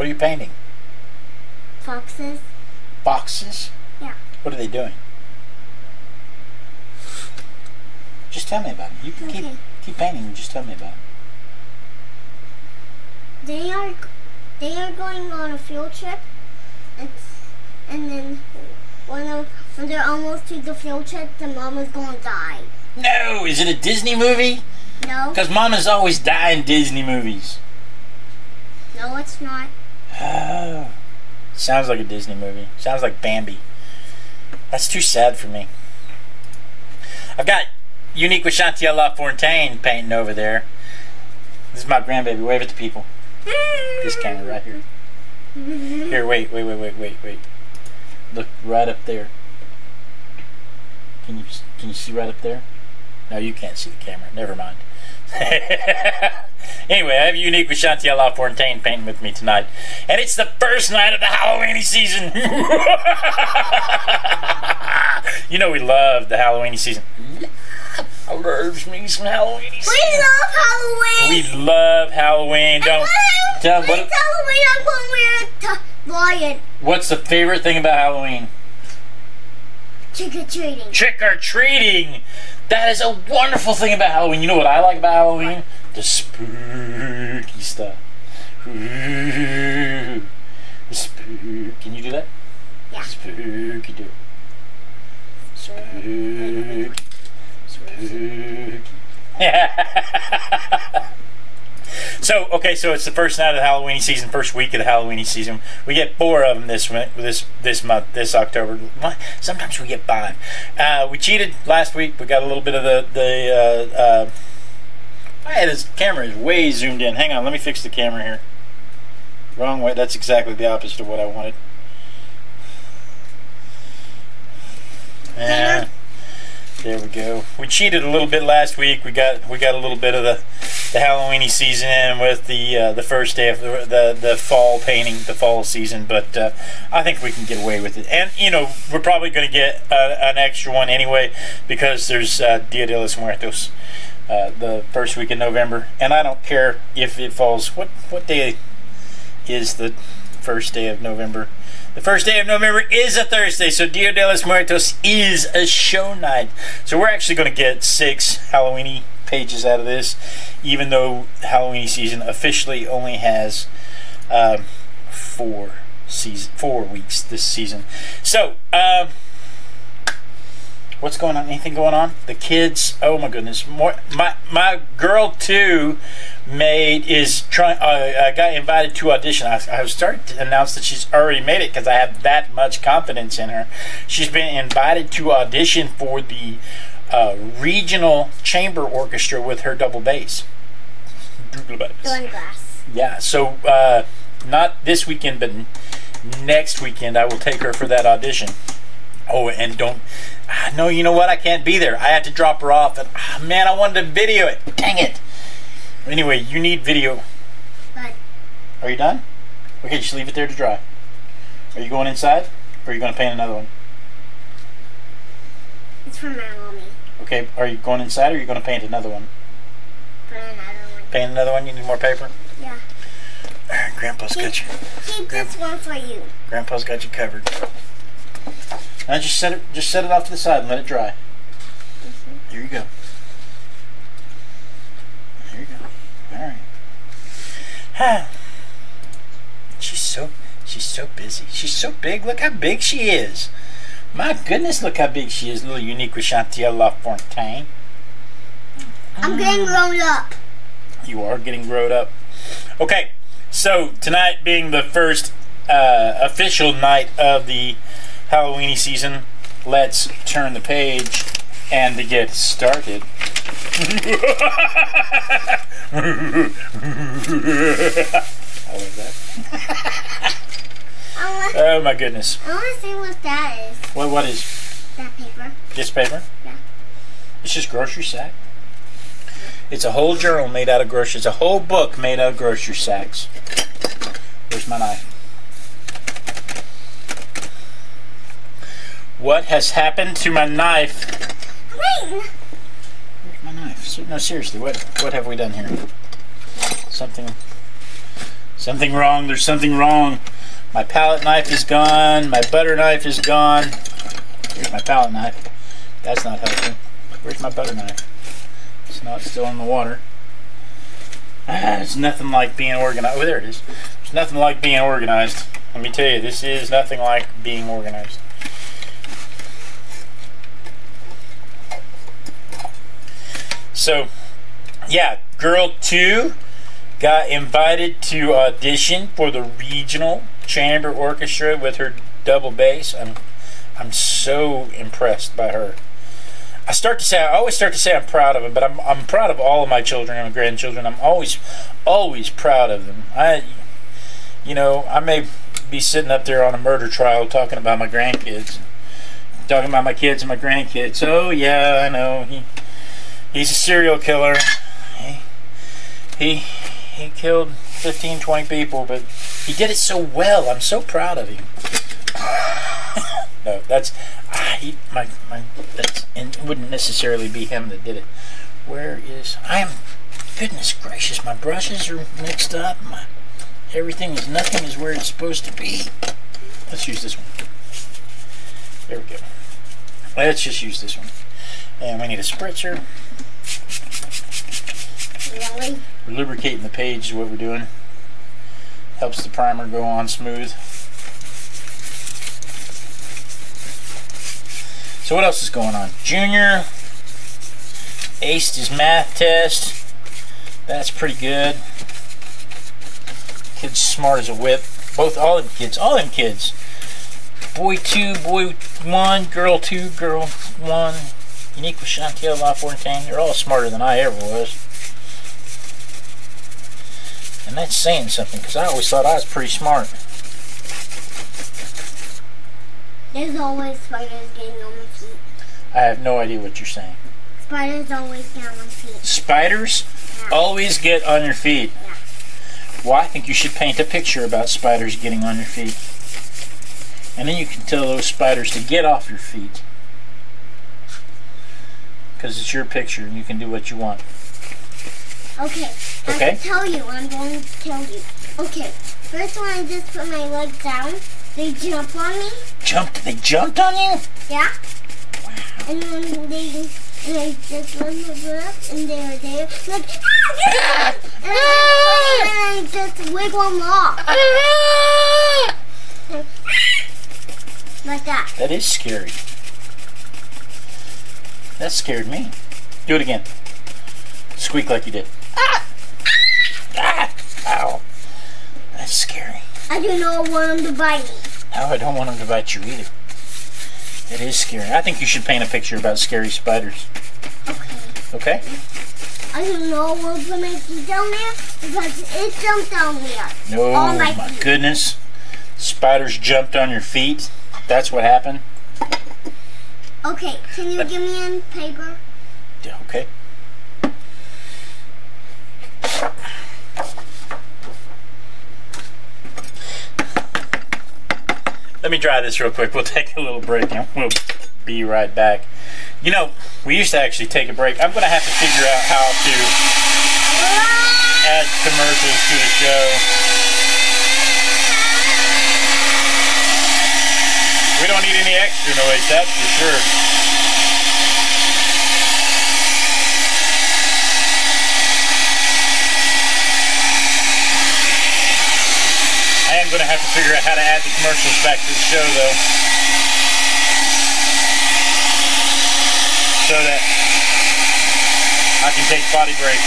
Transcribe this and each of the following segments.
What are you painting? Foxes. Boxes? Yeah. What are they doing? Just tell me about it. You can keep painting and just tell me about it. They are going on a field trip, and then when they're almost to the field trip, the mom is going to die. No! Is it a Disney movie? No. Because mamas always die in Disney movies. No, it's not. Oh. Sounds like a Disney movie. Sounds like Bambi. That's too sad for me. I've got Unique with Chantier LaFontaine painting over there. This is my grandbaby. Wave at the people. This camera right here. Here, wait. Look right up there. Can you see right up there? No, you can't see the camera. Never mind. Anyway, I have Unique with Chantier LaFontaine painting with me tonight. And it's the first night of the Halloweeny season. You know we love the Halloweeny season. I love me some Halloweeny season. We love Halloween. We love Halloween. Don't tell me. It's Halloween. I'm going to wear a lion. What's the favorite thing about Halloween? Trick-or-treating. Trick-or-treating. That is a wonderful thing about Halloween. You know what I like about Halloween? What? The spooky stuff. Ooh. The spook. Can you do that? Yeah. Spooky do it. Spooky. Spooky. So it's the first night of the Halloweeny season, first week of the Halloweeny season. We get 4 of them this month, this October. Sometimes we get 5. We cheated last week. We got a little bit of this camera is way zoomed in. Hang on, let me fix the camera here. Wrong way. That's exactly the opposite of what I wanted. Yeah. There we go. We cheated a little bit last week. We got a little bit of the Halloweeny season with the first day of the fall painting, the fall season. But I think we can get away with it. And you know, we're probably going to get an extra one anyway because there's Dia de los Muertos, the first week in November. And I don't care if it falls. What day is the first day of November? The first day of November is a Thursday, so Dia de los Muertos is a show night. So we're actually going to get 6 Halloweeny pages out of this, even though Halloweeny season officially only has 4 weeks this season. So, what's going on? Anything going on? The kids, oh my goodness. My girl too got invited to audition. I was starting to announce that she's already made it because I have that much confidence in her. She's been invited to audition for the regional chamber orchestra with her double bass. Glass. Yeah, so not this weekend, but next weekend I will take her for that audition. Oh, and no, you know what? I can't be there. I have to drop her off. And, man, I wanted to video it. Dang it. Anyway, you need video. Done. Are you done? Okay, just leave it there to dry. Are you going inside? Or are you going to paint another one? It's for my mommy. Okay, are you going inside or are you going to paint another one? Paint another one. Paint another one? You need more paper? Yeah. Alright, Grandpa's got you. Keep this one for you. Grandpa's got you covered. Now just set it off to the side and let it dry. Here you go. There you go. All right. She's so busy. She's so big. Look how big she is. My goodness, look how big she is. Little Unique with Chantier LaFontaine. I'm getting grown up. You are getting grown up. Okay, so tonight being the first official night of the Halloweeny season, let's turn the page and to get started. I love that. Oh my goodness. I want to see what that is. What is? That paper. This paper? Yeah. It's just grocery sack. It's a whole journal made out of grocery. It's a whole book made out of grocery sacks. Where's my knife? What has happened to my knife? Wait. Where's my knife? No, seriously, what have we done here? Something Something wrong. There's something wrong. My palette knife is gone. My butter knife is gone. Here's my palette knife. That's not helping. Where's my butter knife? It's not still in the water. There's nothing like being organized. Oh, there it is. There's nothing like being organized. Let me tell you, this is nothing like being organized. So, yeah, Girl 2 got invited to audition for the regional chamber orchestra with her double bass. I'm so impressed by her. I always start to say I'm proud of them, but I'm proud of all of my children and my grandchildren. I'm always proud of them. I may be sitting up there on a murder trial talking about my grandkids, talking about my kids and my grandkids. Oh yeah, I know he's a serial killer. He killed 15, 20 people, but he did it so well. I'm so proud of him. No, that's and it wouldn't necessarily be him that did it. Goodness gracious, my brushes are mixed up. Nothing is where it's supposed to be. Let's use this one. There we go. Let's just use this one. And we need a spritzer. Really? We're lubricating the page is what we're doing. Helps the primer go on smooth. So what else is going on? Junior aced his math test. That's pretty good. Kid's smart as a whip. All them kids. Boy 2, boy 1, girl 2, girl 1. Unique with Chantel LaFontaine. They're all smarter than I ever was. And that's saying something, because I always thought I was pretty smart. There's always spiders getting on my feet. I have no idea what you're saying. Spiders always get on my feet. Spiders always get on your feet? Yeah. Well, I think you should paint a picture about spiders getting on your feet. And then you can tell those spiders to get off your feet. Because it's your picture and you can do what you want. Okay. Okay. I'm going to tell you. Okay. First when I just put my leg down, they jumped on me. They jumped on you? Yeah. Wow. And then they just let me up and they were there. Like, and I just wiggle them off. Like that. That is scary. That scared me. Do it again. Squeak like you did. Ow. That's scary. I do not want them to bite me. No, I don't want them to bite you either. It is scary. I think you should paint a picture about scary spiders. Okay. Okay? I don't know what to make you down there because it jumped down there. No, my goodness. Spiders jumped on your feet. That's what happened. Okay, can you give me a paper? Yeah, okay. Let me dry this real quick. We'll take a little break and we'll be right back. You know, we used to actually take a break. I'm going to have to figure out how to add commercials to the show. We don't need any extra noise, that's for sure. I am going to have to figure out how to add the commercials back to the show, though, so that I can take potty breaks.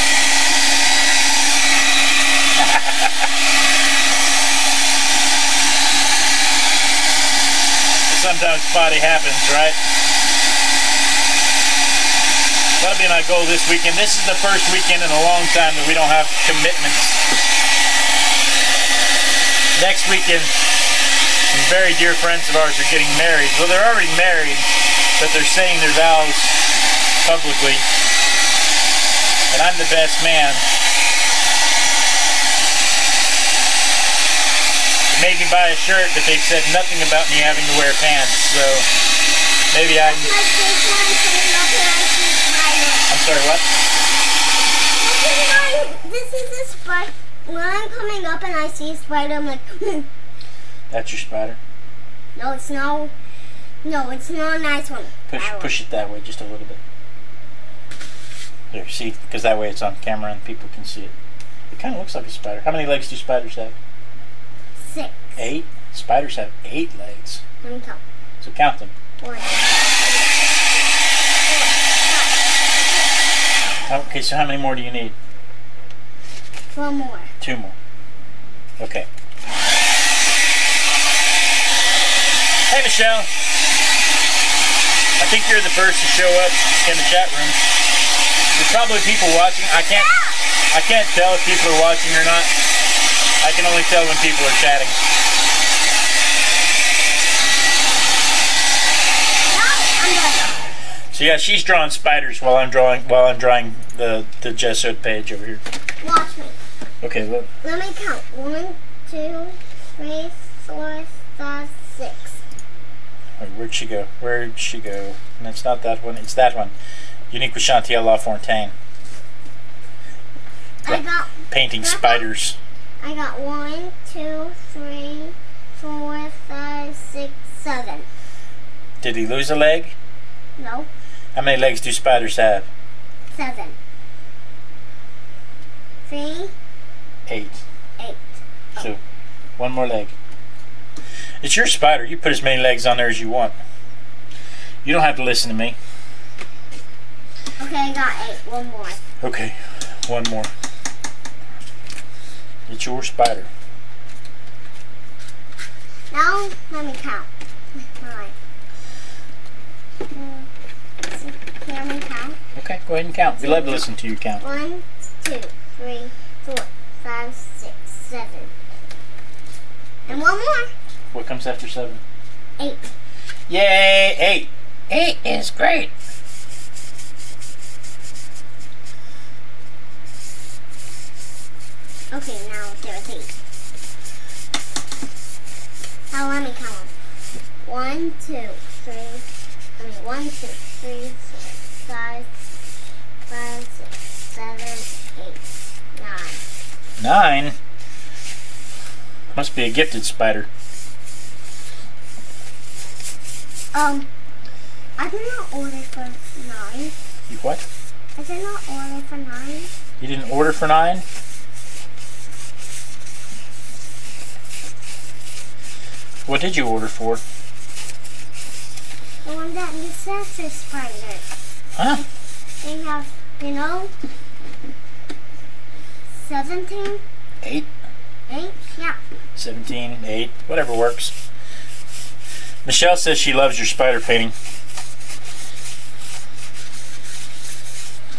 Sometimes potty happens, right? That'll be my goal this weekend. This is the first weekend in a long time that we don't have commitments. Next weekend, some very dear friends of ours are getting married. Well, they're already married, but they're saying their vows publicly. And I'm the best man. They made me buy a shirt, but they said nothing about me having to wear pants. So maybe I'm sorry, what? This is a spider. when I'm coming up and I see a spider, I'm like, That's your spider? no, it's no, it's not a nice one. Push it that way just a little bit. There, see? Because that way it's on camera and people can see it. It kind of looks like a spider. How many legs do spiders have? 6. 8? Spiders have 8 legs. Let me count. So count them. 1. Okay, so how many more do you need? 1 more. 2 more. Okay. Hey, Michelle. I think you're the first to show up in the chat room. There's probably people watching. I can't tell if people are watching or not. I can only tell when people are chatting. So yeah, she's drawing spiders while I'm drawing the gessoed page over here. Watch me. Okay, look. Let me count. 1, 2, 3, 4, 5, 6. Wait, where'd she go? Where'd she go? And it's not that one. It's that one. Unique with Chantiel LaFontaine. I got painting spiders. I got 1, 2, 3, 4, 5, 6, 7. Did he lose a leg? No. How many legs do spiders have? 7. 3. 8. 8. So, one more leg. It's your spider. You put as many legs on there as you want. You don't have to listen to me. Okay, I got 8. 1 more. Okay, one more. It's your spider. Now, let me count. Alright. Can we count? Okay, go ahead and count. We love to listen to you count. 1, 2, 3, 4, 5, 6, 7. And 1 more. What comes after 7? 8. Yay, 8. 8 is great. Okay, now there's 8. Now let me count them. 1, 2, 3. 1, 2, 3, 4, 5, 6, 7, 8, 9. 9? Must be a gifted spider. I did not order for 9. You what? I did not order for 9. You didn't order for 9? What did you order for? The one that you said is spider. Huh? They have, 17? 8? 8? Yeah. 17, 8, whatever works. Michelle says she loves your spider painting.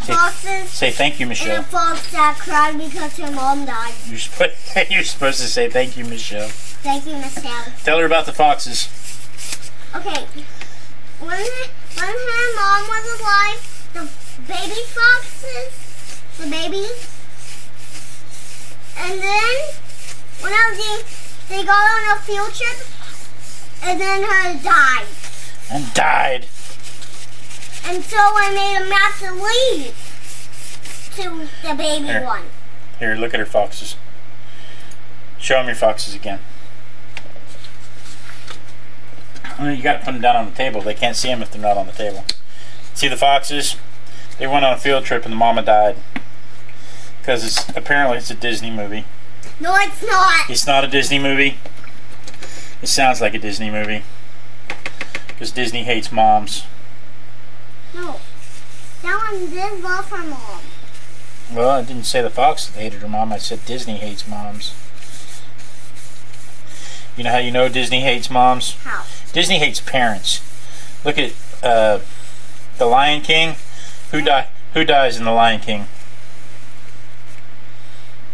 Foxes. Say thank you, Michelle. And a fox that cried because her mom died. You're supposed to say thank you, Michelle. Thank you, Michelle. Tell her about the foxes. Okay. When her mom was alive, the baby foxes, the babies, and then they got on a field trip, and then her died. And died. And so I made a massive lead to the baby one. Here, look at her foxes. Show them your foxes again. You got to put them down on the table. They can't see them if they're not on the table. See the foxes? They went on a field trip and the mama died. Because apparently it's a Disney movie. No, it's not. It's not a Disney movie. It sounds like a Disney movie. Because Disney hates moms. No. That one did love her mom. Well, I didn't say the fox hated her mom. I said Disney hates moms. You know how you know Disney hates moms? How? Disney hates parents. Look at The Lion King. Who dies in The Lion King?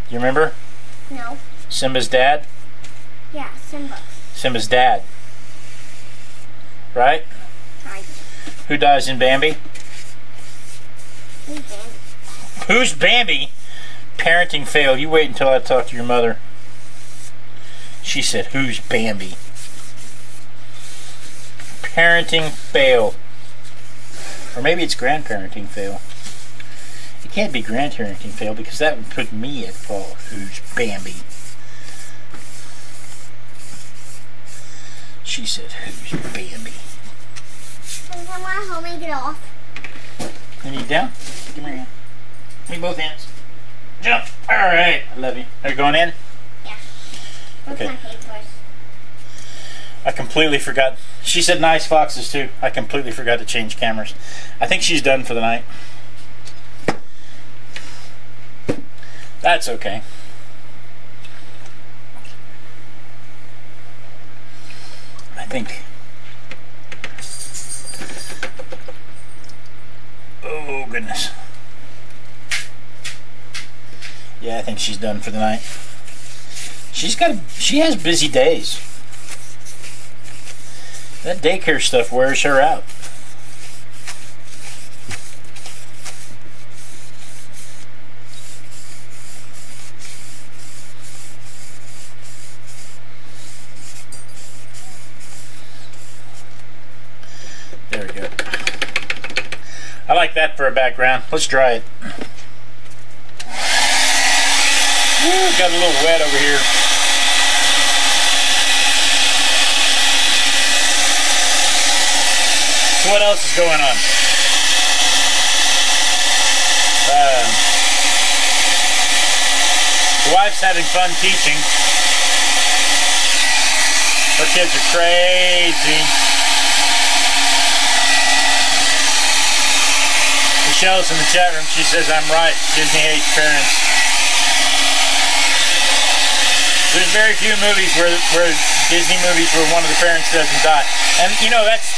You remember? No. Simba's dad? Yeah, Simba. Simba's dad. Right? Right. Who dies in Bambi? Who's Bambi? Who's Bambi? Parenting fail. You wait until I talk to your mother. She said, who's Bambi? Parenting fail. Or maybe it's grandparenting fail. can't be grandparenting fail because that would put me at fault. Who's Bambi? She said, who's Bambi? Can I help me get off? You need down? Give me your hand. Give me both hands. Jump. All right. I love you. Are you going in? Yeah. What's Okay. my papers? I completely forgot. She said nice foxes too. I completely forgot to change cameras. I think she's done for the night. That's okay. I think. Oh goodness. Yeah, I think she's done for the night. She has busy days. That daycare stuff wears her out. There we go. I like that for a background. Let's dry it. Ooh, got a little wet over here. So what else is going on? The wife's having fun teaching. Her kids are crazy. Michelle's in the chat room. She says, I'm right. Disney hates parents. There's very few movies where Disney movies where one of the parents doesn't die. And you know, that's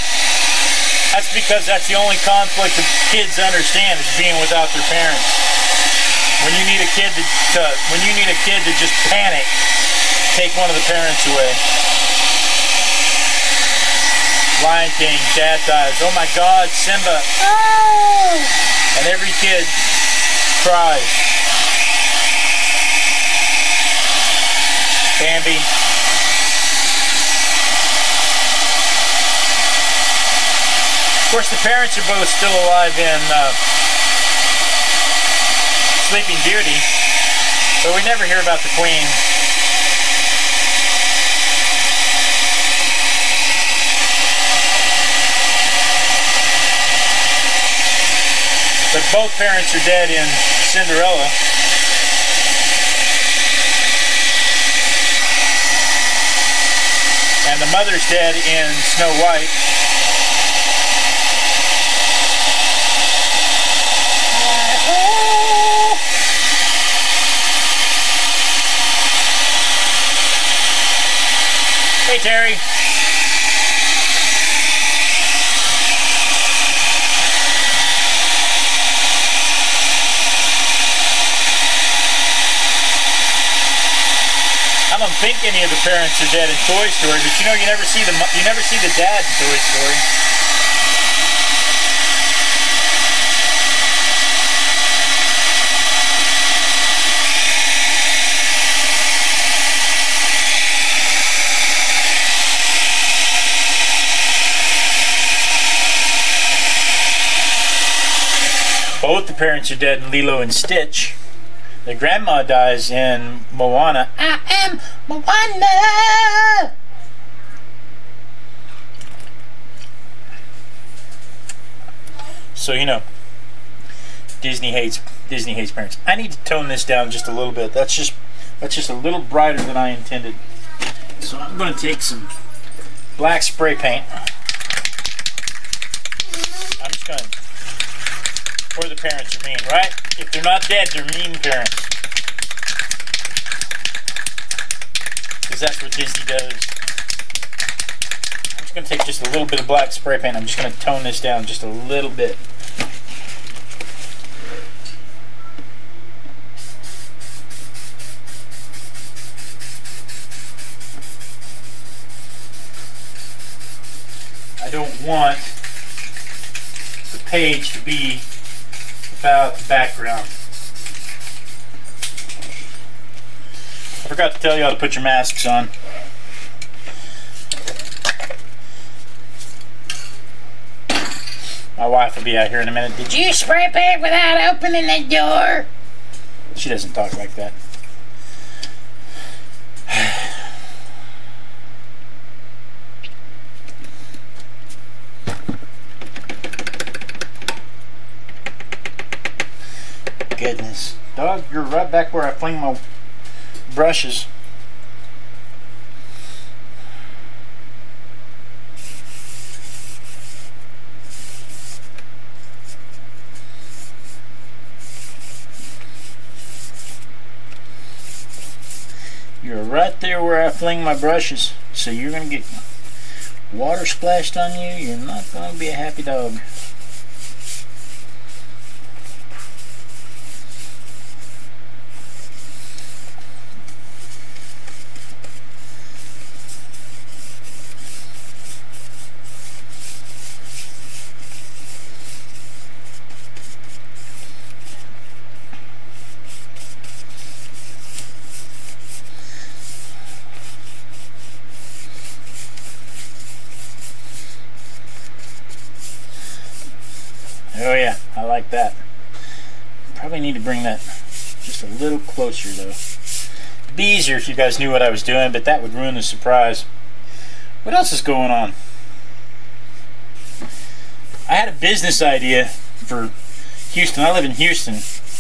because that's the only conflict that kids understand is being without their parents. When you need a kid to just panic, take one of the parents away. Lion King, Dad dies. Oh my God, Simba. Oh! And every kid cries. Bambi. Of course, the parents are both still alive in Sleeping Beauty, but we never hear about the Queen. But both parents are dead in Cinderella. And the mother's dead in Snow White. Hey, Terry. I don't think any of the parents are dead in Toy Story, but you know, you never see the dad in Toy Story. Both the parents are dead in Lilo and Stitch. The grandma dies in Moana. I am Moana! So, you know, Disney hates parents. I need to tone this down just a little bit. That's just a little brighter than I intended. So I'm going to take some black spray paint. I'm just going to... Or the parents are mean, right? If they're not dead, they're mean parents. Because that's what Disney does. I'm just going to take just a little bit of black spray paint. I'm just going to tone this down just a little bit. I don't want the page to be about the background. I forgot to tell you how to put your masks on. My wife will be out here in a minute. Did you spray paint without opening the door? She doesn't talk like that. Goodness. Dog, you're right back where I fling my brushes. You're right there where I fling my brushes, so you're going to get water splashed on you. You're not going to be a happy dog. Oh yeah, I like that. Probably need to bring that just a little closer though. It'd be easier if you guys knew what I was doing, but that would ruin the surprise. What else is going on? I had a business idea for Houston. I live in Houston,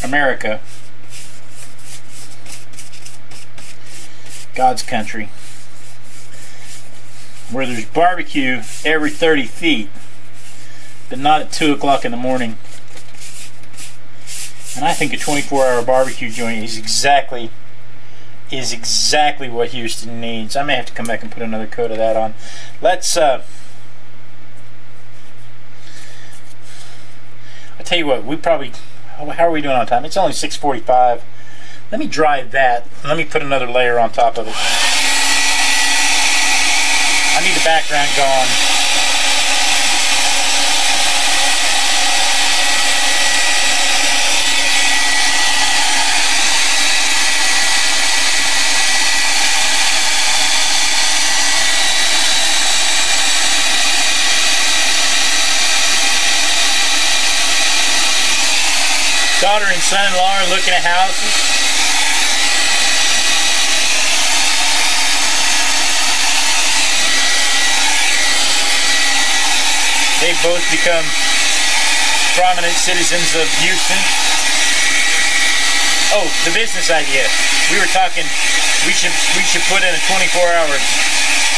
America. God's country. Where there's barbecue every 30 feet. But not at 2 o'clock in the morning. And I think a 24-hour barbecue joint is exactly what Houston needs. I may have to come back and put another coat of that on. Let's I tell you what, we probably, how are we doing on time? It's only 6:45. Let me dry that. Let me put another layer on top of it. I need the background gone. Daughter and son-in-law are looking at houses. They've both become prominent citizens of Houston. Oh, the business idea. We were talking we should put in a 24-hour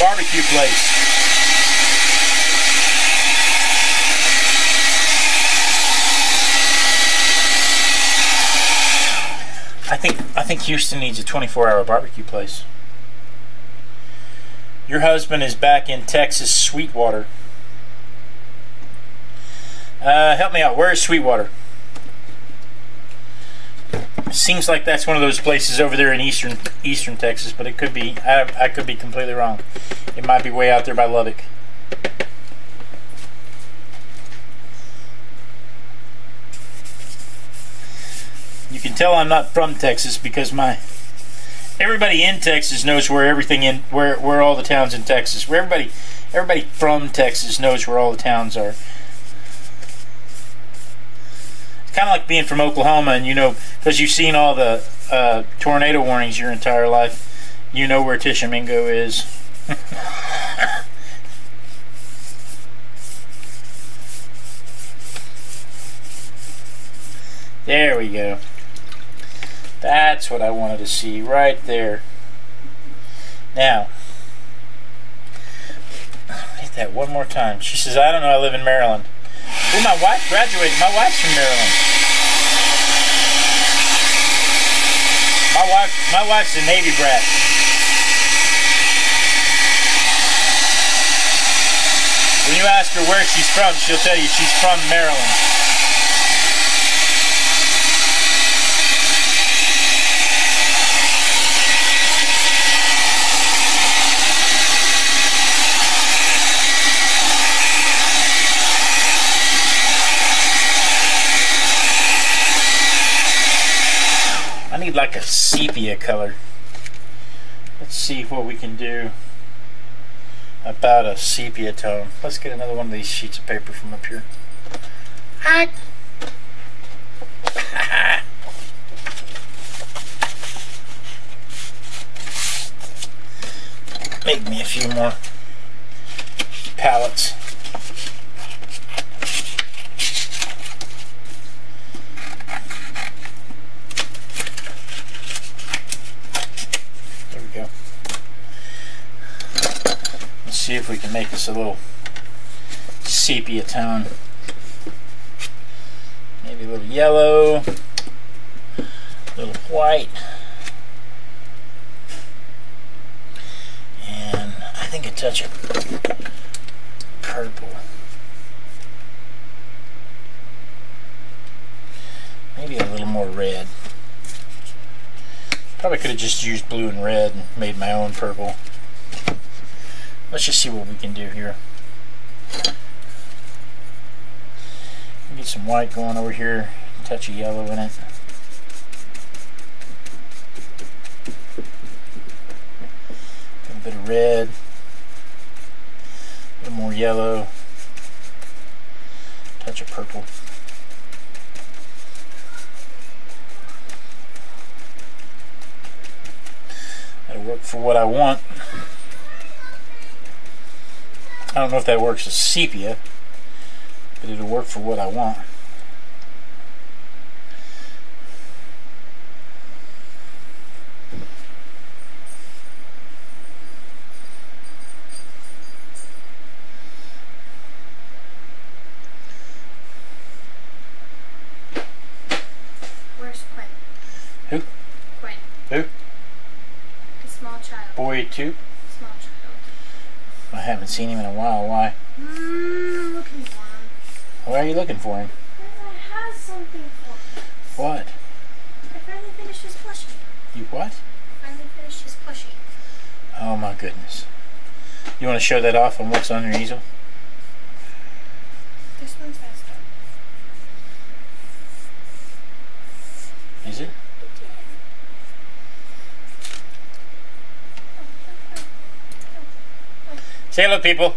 barbecue place. I think Houston needs a 24-hour barbecue place. Your husband is back in Texas, Sweetwater. Help me out. Where is Sweetwater? Seems like that's one of those places over there in eastern Texas, but it could be. I could be completely wrong. It might be way out there by Lubbock. You can tell I'm not from Texas because everybody in Texas knows where where all the towns in Texas. Where everybody from Texas knows where all the towns are. It's kind of like being from Oklahoma, and you know, because you've seen all the tornado warnings your entire life, you know where Tishomingo is. There we go. That's what I wanted to see right there. Now, hit that one more time. She says, I don't know, I live in Maryland. Well, my wife graduated. My wife's from Maryland. My wife's a Navy brat. When you ask her where she's from, she'll tell you she's from Maryland. I need like a sepia color. Let's see what we can do about a sepia tone. Let's get another one of these sheets of paper from up here. Make me a few more pallets. There we go. Let's see if we can make this a little sepia tone. Maybe a little yellow, a little white. I think a touch of purple. Maybe a little more red. Probably could have just used blue and red and made my own purple. Let's just see what we can do here. Get some white going over here, a touch of yellow in it. A little bit of red. A little more yellow, touch of purple. That'll work for what I want. I don't know if that works as sepia, but it'll work for what I want. Who? Quinn. Who? A small child. Boy 2? Small child. I haven't seen him in a while. Why? I'm looking for him. Why are you looking for him? Because I have something for him. What? I finally finished his plushie. You what? I finally finished his plushie. Oh my goodness. You want to show that off on what's on your easel? This one's faster. Is it? Say hello, people.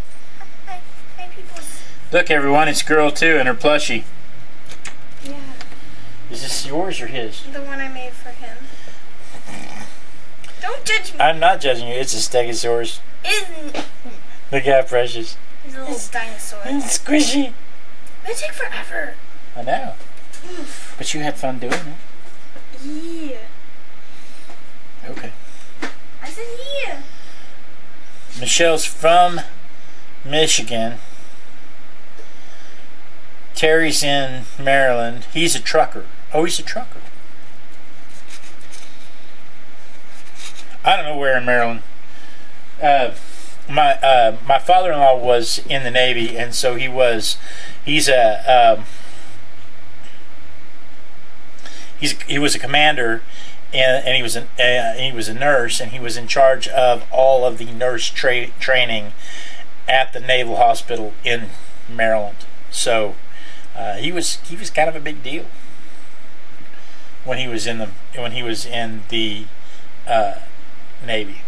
Hi. Hi, people. Look, everyone, it's girl 2 and her plushie. Yeah. Is this yours or his? The one I made for him. Don't judge me. I'm not judging you. It's a stegosaurus. Isn't. Look how precious. He's a little dinosaur. It's squishy. It'll take forever. I know. Oof. But you had fun doing it. Yeah. Okay. I said yeah. Michelle's from Michigan. Terry's in Maryland. He's a trucker. Oh, he's a trucker. I don't know where in Maryland. My father-in-law was in the Navy, and so he was a commander, and he was a nurse, and he was in charge of all of the nurse training at the Naval Hospital in Maryland. So he was kind of a big deal when he was in the Navy.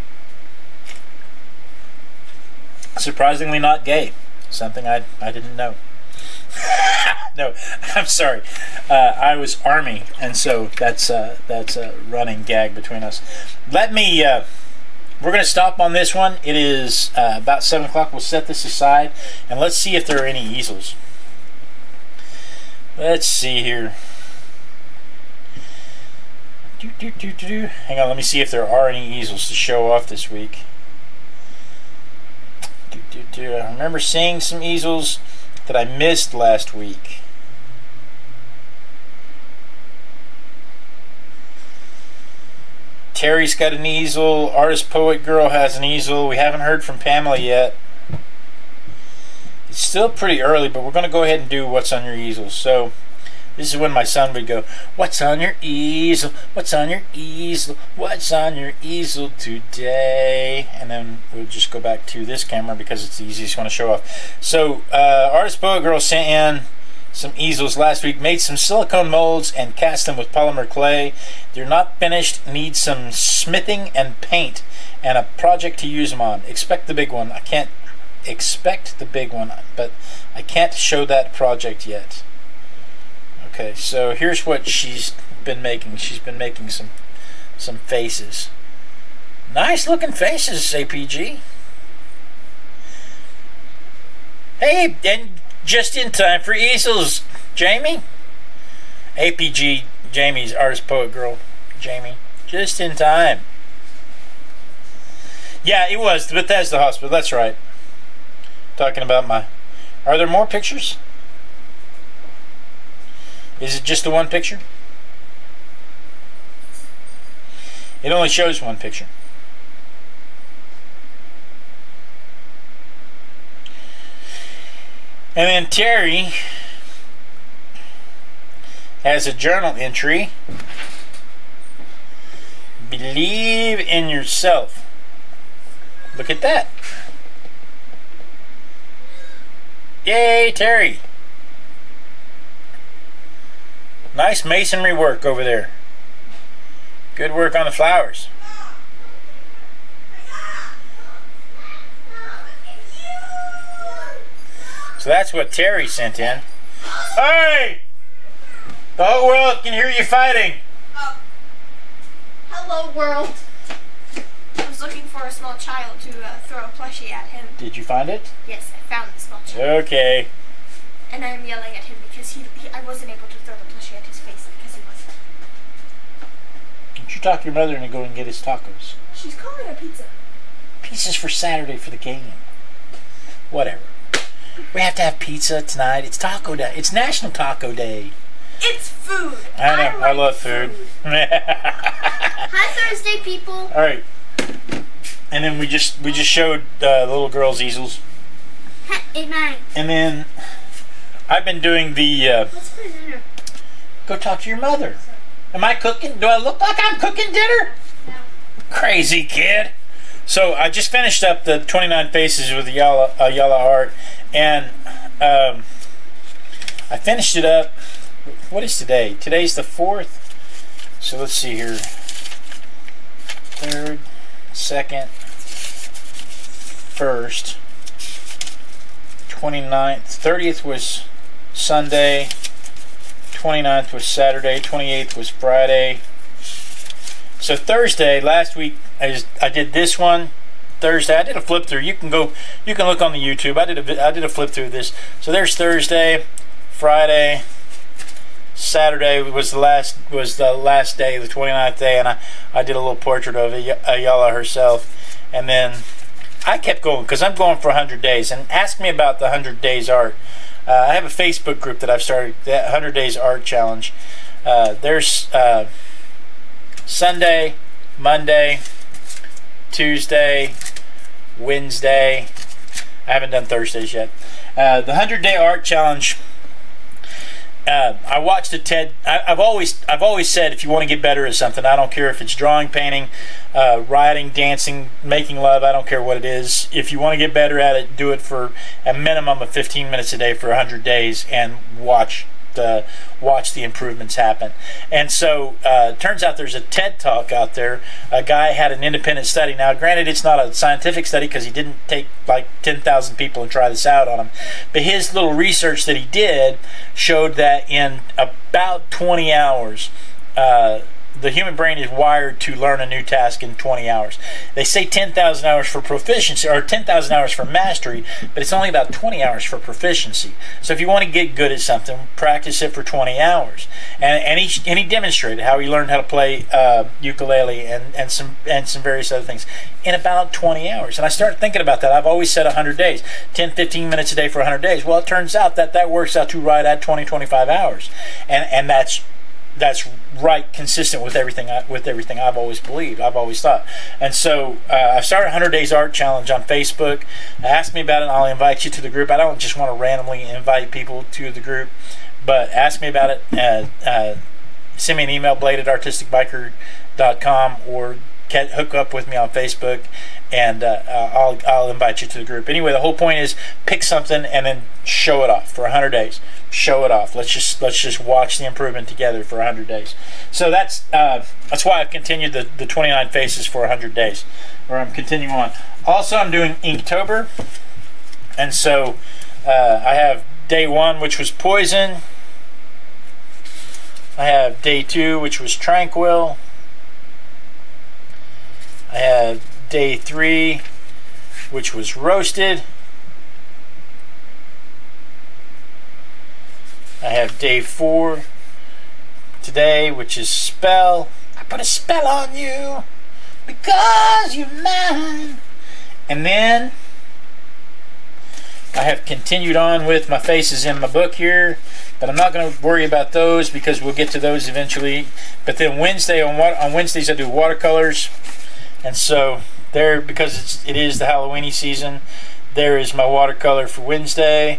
Surprisingly not gay. Something I didn't know. No, I'm sorry. I was Army, and so that's a running gag between us. Let me. We're going to stop on this one. It is about 7 o'clock. We'll set this aside, and let's see if there are any easels. Let's see here. Hang on, let me see if there are any easels to show off this week. I remember seeing some easels that I missed last week. Terry's got an easel. Artist Poet Girl has an easel. We haven't heard from Pamela yet. It's still pretty early, but we're going to go ahead and do what's on your easel. So this is when my son would go, "What's on your easel? What's on your easel? What's on your easel today?" And then we'll just go back to this camera because it's the easiest one to show off. So Artist Poet Girl sent in some easels last week, made some silicone molds and cast them with polymer clay. They're not finished, need some smithing and paint and a project to use them on. Expect the big one. I can't expect the big one, but I can't show that project yet. Okay, so here's what she's been making. She's been making some faces. Nice looking faces, APG. Hey, and just in time for easels, Jamie. APG, Jamie's artist poet girl, Jamie. Just in time. Yeah, it was the Bethesda Hospital. That's right. Talking about my... Are there more pictures? Is it just the one picture? It only shows one picture. And then Terry has a journal entry. Believe in yourself. Look at that. Yay, Terry. Nice masonry work over there. Good work on the flowers. So that's what Terry sent in. Hey! The whole world can hear you fighting. Hello, world. I was looking for a small child to throw a plushie at him. Did you find it? Yes, I found the small child. Okay. And I'm yelling at him because I wasn't able to throw the plushie at his face because he wasn't. Don't you talk to your mother and go and get his tacos? She's calling a pizza. Pizza's for Saturday for the game. Whatever. We have to have pizza tonight. It's Taco Day. It's National Taco Day. It's food. I know. I love food. Hi, Thursday, people. All right. And then we just showed the little girl's easels. Hey, mine. And then I've been doing the. What's for dinner? Go talk to your mother. Am I cooking? Do I look like I'm cooking dinner? No. Crazy kid. So I just finished up the 29 faces with the yellow art, and I finished it up. What is today? Today's the 4th. So let's see here. 3rd, 2nd, 1st, 29th, 30th was Sunday, 29th was Saturday, 28th was Friday. So Thursday, last week, I did this one. Thursday, I did a flip through. You can look on the YouTube. I did a flip through of this. So there's Thursday, Friday, Saturday was the last day, the 29th day, and I did a little portrait of Ayala herself. And then I kept going because I'm going for 100 days. And ask me about the 100 days art. I have a Facebook group that I've started, the 100 days art challenge. There's Sunday, Monday, Tuesday, Wednesday. I haven't done Thursdays yet. The 100-day art challenge. I watched a TED. I've always said if you want to get better at something, I don't care if it's drawing, painting, writing, dancing, making love. I don't care what it is. If you want to get better at it, do it for a minimum of 15 minutes a day for 100 days and watch the improvements happen. And so turns out there's a TED Talk out there. A guy had an independent study. Now granted, it's not a scientific study because he didn't take like 10,000 people and try this out on them, but his little research that he did showed that in about 20 hours the human brain is wired to learn a new task in 20 hours. They say 10,000 hours for proficiency, or 10,000 hours for mastery, but it's only about 20 hours for proficiency. So if you want to get good at something, practice it for 20 hours. And he demonstrated how he learned how to play ukulele and some various other things in about 20 hours. And I started thinking about that. I've always said 100 days, 10-15 minutes a day for 100 days. Well, it turns out that works out to right at 20-25 hours, and that's right, consistent with everything I've always believed, I've always thought. And so I've started 100 Days Art Challenge on Facebook. Ask me about it and I'll invite you to the group. I don't just want to randomly invite people to the group, but ask me about it. Send me an email, blade@artisticbiker.com, or hook up with me on Facebook, and I'll invite you to the group. Anyway, the whole point is pick something and then show it off for 100 days. Show it off. Let's just watch the improvement together for 100 days. So that's why I've continued the 29 faces for 100 days, or I'm continuing on. Also, I'm doing Inktober, and so I have day 1, which was poison. I have day 2, which was tranquil. I have day 3, which was roasted. I have day 4 today, which is spell. I put a spell on you because you're mine. And then I have continued on with my faces in my book here, but I'm not going to worry about those because we'll get to those eventually. But then Wednesday, on Wednesdays I do watercolors, and so there, because it is the Halloweeny season, there is my watercolor for Wednesday.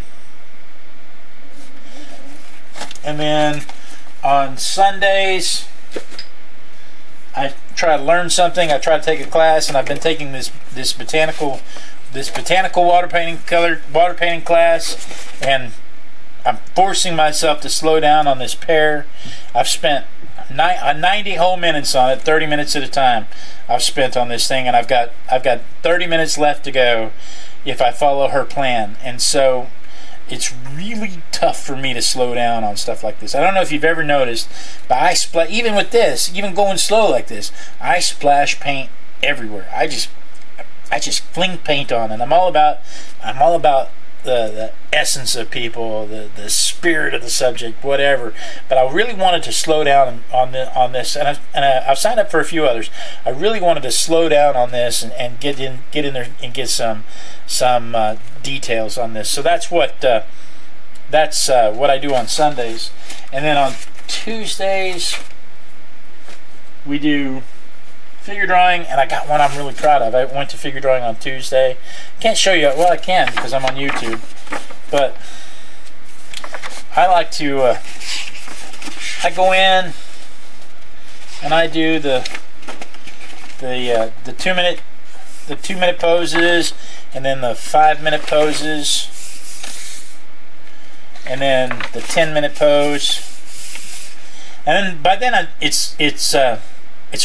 And then on Sundays, I try to learn something. I try to take a class, and I've been taking this botanical water painting class, and I'm forcing myself to slow down on this pear. I've spent 90 whole minutes on it, 30 minutes at a time. I've spent on this thing, and I've got 30 minutes left to go if I follow her plan. And so it's really tough for me to slow down on stuff like this. I don't know if you've ever noticed, but even with this, even going slow like this, I splash paint everywhere. I just fling paint on, and I'm all about the essence of people, the spirit of the subject, whatever. But I really wanted to slow down on this, and I've signed up for a few others. I really wanted to slow down on this and get in there and get some details on this. So that's what I do on Sundays, and then on Tuesdays we do figure drawing, and I got one I'm really proud of. I went to figure drawing on Tuesday. Can't show you, well I can because I'm on YouTube, but I like to I go in and I do the 2-minute poses, and then the 5-minute poses, and then the 10-minute pose, and then by then it's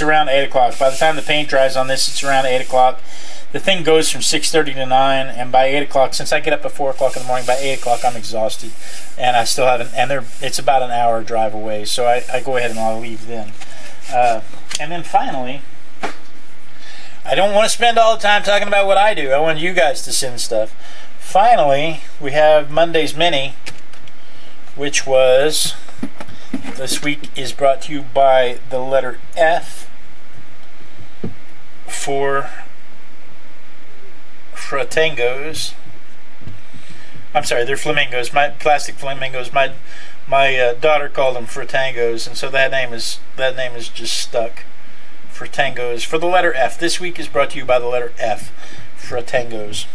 around 8 o'clock. By the time the paint dries on this, it's around 8 o'clock. The thing goes from 6:30 to 9, and by 8 o'clock, since I get up at 4 o'clock in the morning, by 8 o'clock I'm exhausted, and I still haven't, and it's about an hour drive away, so I go ahead and I'll leave then. And then finally, I don't want to spend all the time talking about what I do. I want you guys to send stuff. Finally, we have Monday's Mini, which was, this week is brought to you by the letter F for fratangos. I'm sorry, they're flamingos. My plastic flamingos. My daughter called them fratangos, and so that name is just stuck. Fratangos for the letter F. This week is brought to you by the letter F. Fratangos.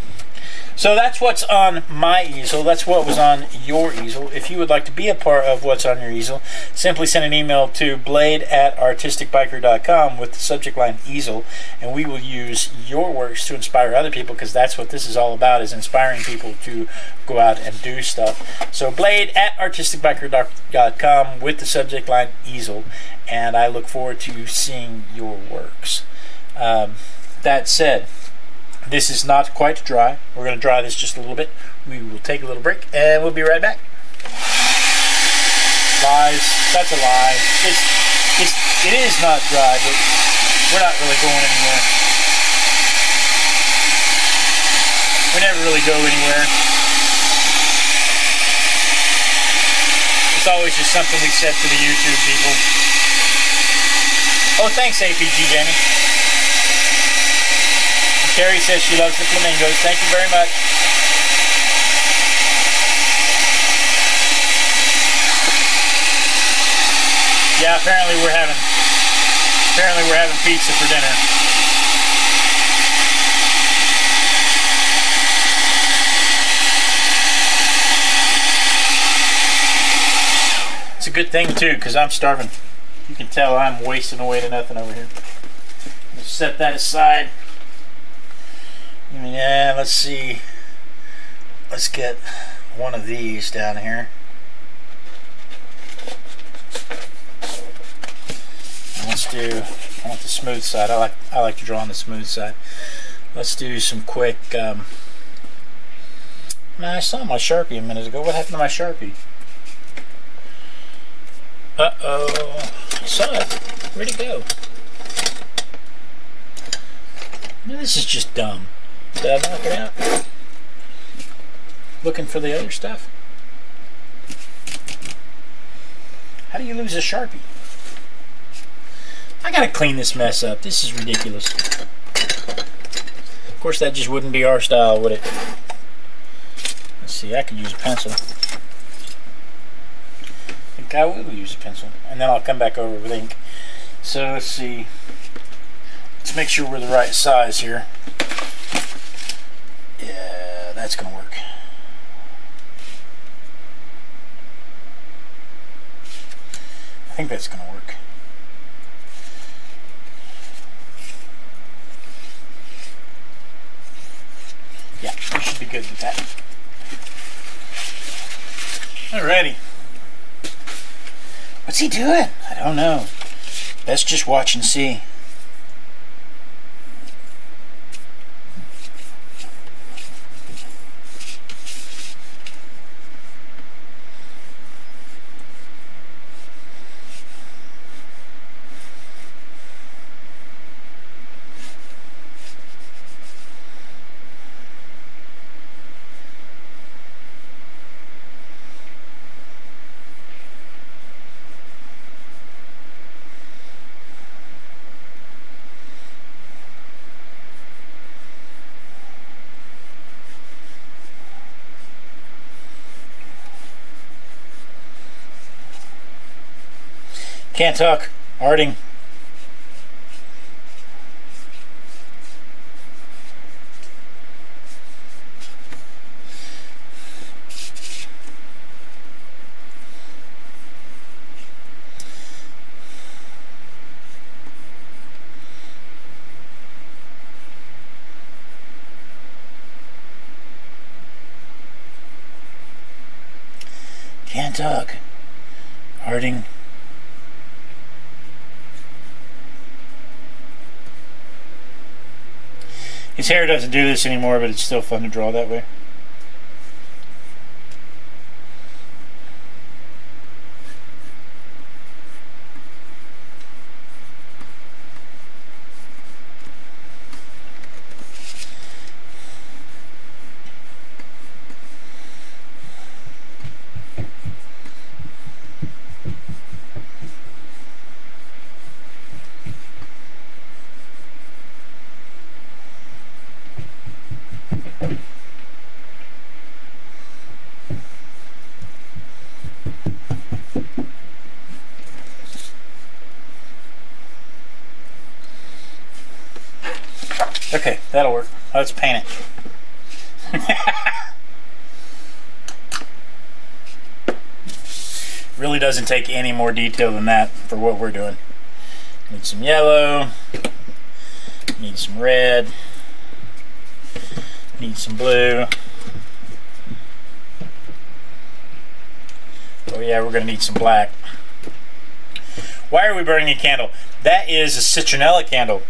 So that's what's on my easel. That's what was on your easel. If you would like to be a part of what's on your easel, simply send an email to blade@artisticbiker.com with the subject line easel, and we will use your works to inspire other people, because that's what this is all about, is inspiring people to go out and do stuff. So blade@artisticbiker.com with the subject line easel, and I look forward to seeing your works. That said, this is not quite dry. We're going to dry this just a little bit. We will take a little break, and we'll be right back. Lies. That's a lie. It is not dry, but we're not really going anywhere. We never really go anywhere. It's always just something we set for the YouTube people. Oh, thanks, APG Jamie. Carrie says she loves the flamingos. Thank you very much. Yeah, apparently we're having pizza for dinner. It's a good thing too, because I'm starving. You can tell I'm wasting away to nothing over here. Let's set that aside. Yeah, let's see. Let's get one of these down here. And let's do, I want the smooth side. I like to draw on the smooth side. Let's do some quick, I saw my Sharpie a minute ago. What happened to my Sharpie? Uh-oh. I saw it. Where'd it go? This is just dumb. Did I knock it out? Looking for the other stuff? How do you lose a Sharpie? I gotta clean this mess up. This is ridiculous. Of course, that just wouldn't be our style, would it? Let's see, I could use a pencil. I think I will use a pencil. And then I'll come back over with ink. So let's see. Let's make sure we're the right size here. Yeah, that's gonna work. I think that's gonna work. Yeah, we should be good with that. Alrighty. What's he doing? I don't know. Let's just watch and see. Can't talk. Arting. Can't talk. Arting. His hair doesn't do this anymore, but it's still fun to draw that way. Okay, that'll work. Let's paint it. Really doesn't take any more detail than that for what we're doing. Need some yellow. Need some red. Need some blue. Oh yeah, we're going to need some black. Why are we burning a candle? That is a citronella candle.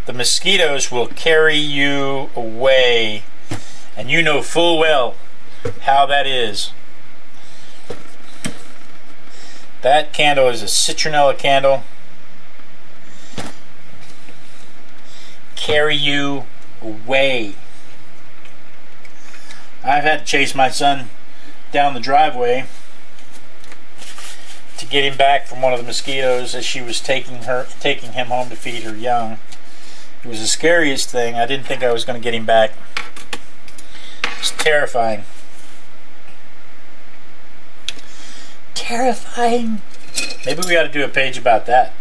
The mosquitoes will carry you away, and you know full well how that is. That candle is a citronella candle. Carry you away. I've had to chase my son down the driveway to get him back from one of the mosquitoes as she was taking him home to feed her young. It was the scariest thing. I didn't think I was going to get him back. It's terrifying. Terrifying. Maybe we ought to do a page about that.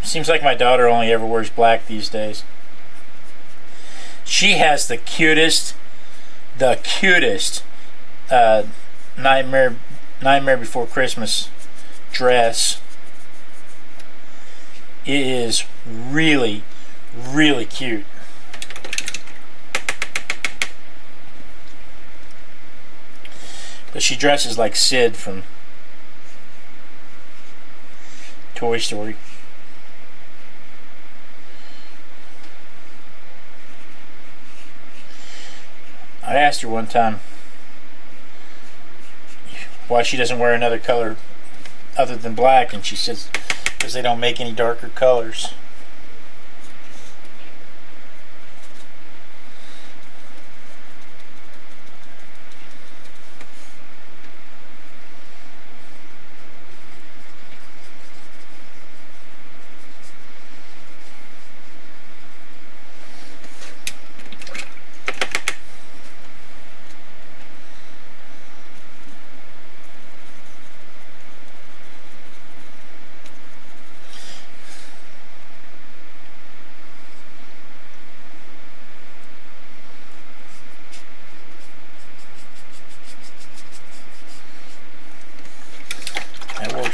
Seems like my daughter only ever wears black these days. She has the cutest Nightmare Before Christmas dress. It is really, really cute. But she dresses like Sid from Toy Story. I asked her one time why she doesn't wear another color other than black, and she says because they don't make any darker colors.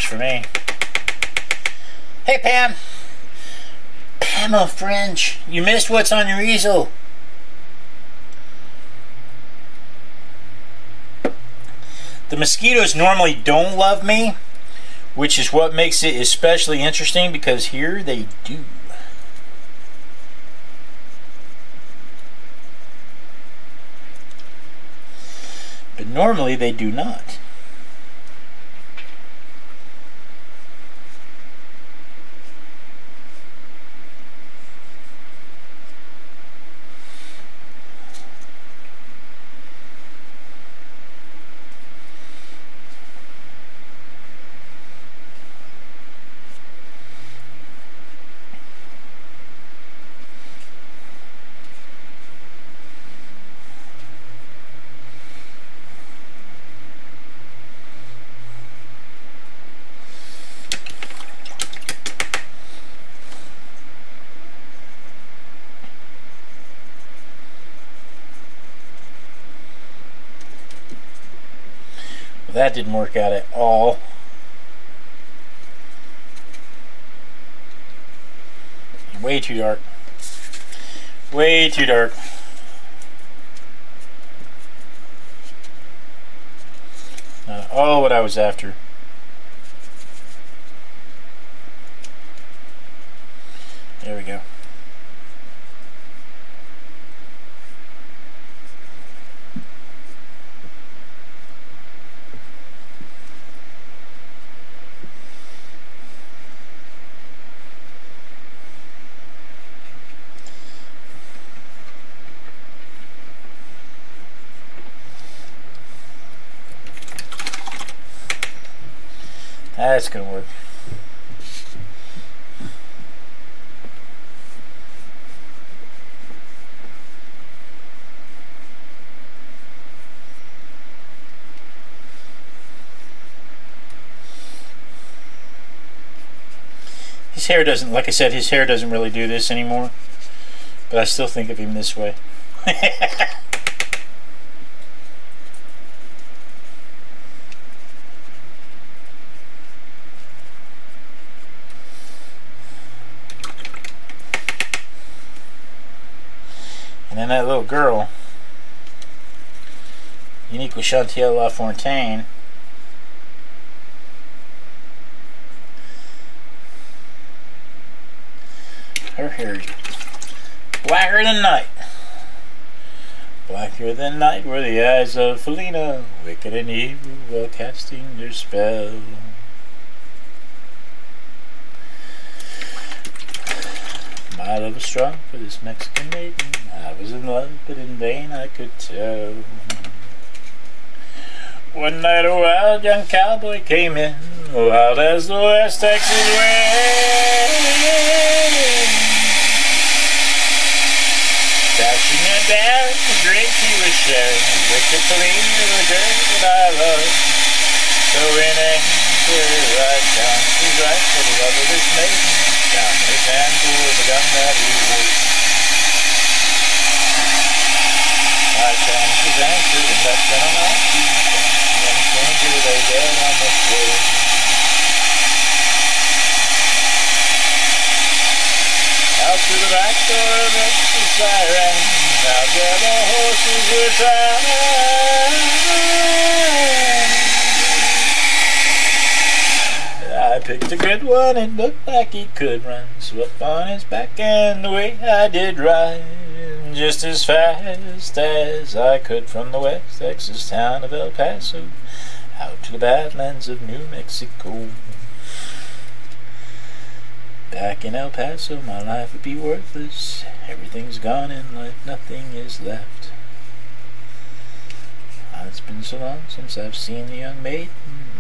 For me. Hey Pam! Pamela French, you missed what's on your easel. The mosquitoes normally don't love me, which is what makes it especially interesting because here they do. But normally they do not. Well, that didn't work out at all. Way too dark. Way too dark. Not all what I was after. There we go. That's gonna work. His hair doesn't, like I said, his hair doesn't really do this anymore. But I still think of him this way. And then that little girl, Unique with Chantal LaFontaine, her hair is blacker than night. Blacker than night were the eyes of Felina, wicked and evil while casting their spell. My love was strong for this Mexican maiden. I was in love, but in vain I could tell. One night a wild young cowboy came in, wild as the West Texas wind. Dashing it down, the drink he was sharing, wicked Felina, the girl that I love. So in anger I count his right for the love of this maiden, down his hand for the gun that he wore. I changed his answer and left him on my feet. Young stranger lay dead on the floor. Out through the back door rushed the siren. Out there the horses were tied. Picked a good one, it looked like he could run. So up on his back and away I did ride, just as fast as I could from the West Texas town of El Paso out to the Badlands of New Mexico. Back in El Paso my life would be worthless. Everything's gone and like nothing is left. It's been so long since I've seen the young maiden.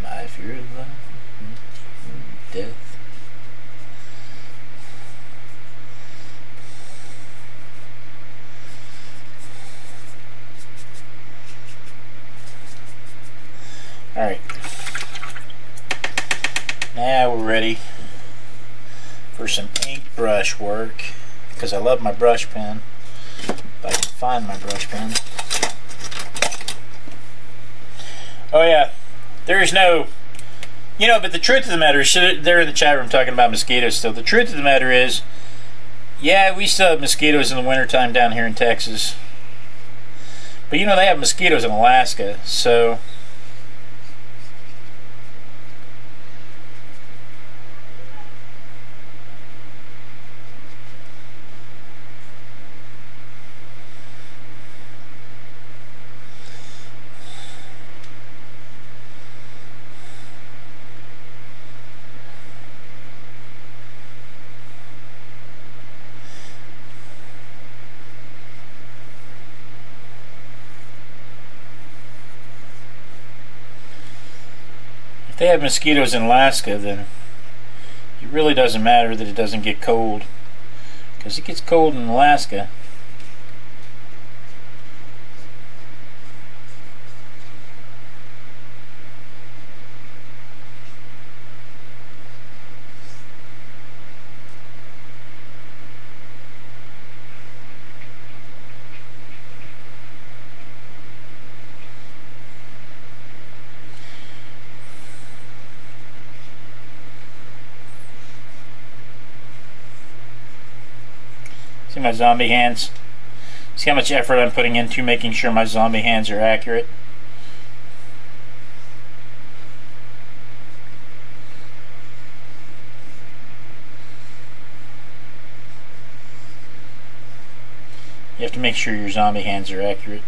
I fear love and death. Alright. Now we're ready for some ink brush work, because I love my brush pen. If I can find my brush pen. Oh yeah, there's no, but the truth of the matter is, they're in the chat room talking about mosquitoes still. The truth of the matter is, yeah, we still have mosquitoes in the wintertime down here in Texas. But they have mosquitoes in Alaska, so. If they have mosquitoes in Alaska, then it really doesn't matter that it doesn't get cold, because it gets cold in Alaska. See my zombie hands? See how much effort I'm putting into making sure my zombie hands are accurate? You have to make sure your zombie hands are accurate.